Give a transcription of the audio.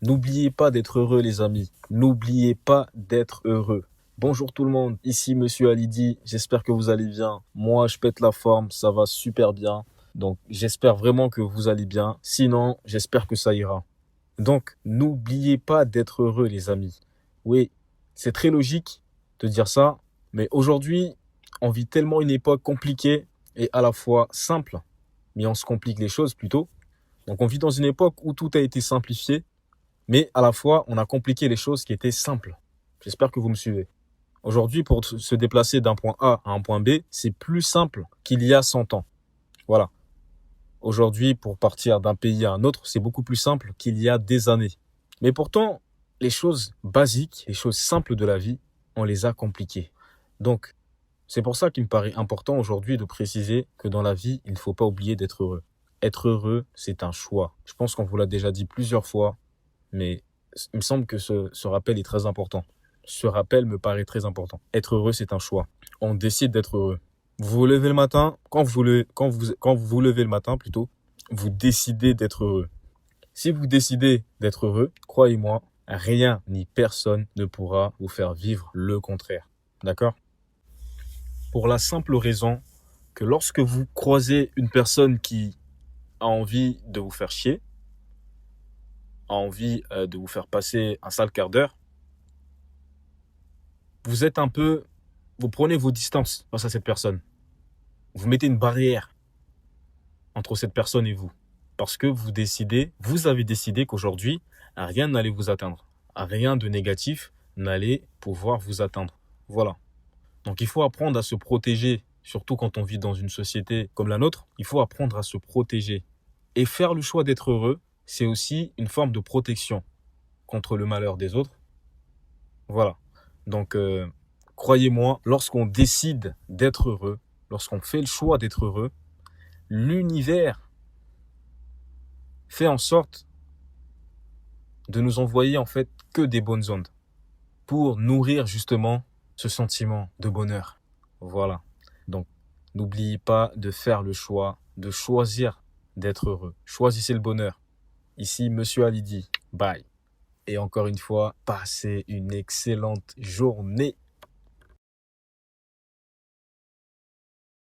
N'oubliez pas d'être heureux, les amis. N'oubliez pas d'être heureux. Bonjour tout le monde, ici Monsieur Alidi. J'espère que vous allez bien. Moi, je pète la forme, ça va super bien. Donc, j'espère vraiment que vous allez bien. Sinon, j'espère que ça ira. Donc, n'oubliez pas d'être heureux, les amis. Oui, c'est très logique de dire ça, mais aujourd'hui, on vit tellement une époque compliquée et à la fois simple, mais on se complique les choses plutôt. Donc, on vit dans une époque où tout a été simplifié, mais à la fois, on a compliqué les choses qui étaient simples. J'espère que vous me suivez. Aujourd'hui, pour se déplacer d'un point A à un point B, c'est plus simple qu'il y a 100 ans. Voilà. Aujourd'hui, pour partir d'un pays à un autre, c'est beaucoup plus simple qu'il y a des années. Mais pourtant, les choses basiques, les choses simples de la vie, on les a compliquées. Donc, c'est pour ça qu'il me paraît important aujourd'hui de préciser que dans la vie, il ne faut pas oublier d'être heureux. Être heureux, c'est un choix. Je pense qu'on vous l'a déjà dit plusieurs fois, mais il me semble que ce rappel est très important. Ce rappel me paraît très important. Être heureux, c'est un choix. On décide d'être heureux. Vous vous levez le matin, quand vous vous levez le matin plutôt, vous décidez d'être heureux. Si vous décidez d'être heureux, croyez-moi, rien ni personne ne pourra vous faire vivre le contraire. D'accord? Pour la simple raison que lorsque vous croisez une personne qui a envie de vous faire chier, a envie de vous faire passer un sale quart d'heure, vous êtes un peu, vous prenez vos distances face à cette personne. Vous mettez une barrière entre cette personne et vous. Parce que vous avez décidé qu'aujourd'hui, rien n'allait vous atteindre. Rien de négatif n'allait pouvoir vous atteindre. Voilà. Donc il faut apprendre à se protéger, surtout quand on vit dans une société comme la nôtre. Il faut apprendre à se protéger. Et faire le choix d'être heureux, c'est aussi une forme de protection contre le malheur des autres. Voilà. Donc, croyez-moi, lorsqu'on décide d'être heureux, lorsqu'on fait le choix d'être heureux, l'univers fait en sorte de nous envoyer en fait que des bonnes ondes pour nourrir justement ce sentiment de bonheur. Voilà. Donc, n'oubliez pas de faire le choix, de choisir d'être heureux. Choisissez le bonheur. Ici, Monsieur Alidi. Bye. Et encore une fois, passez une excellente journée.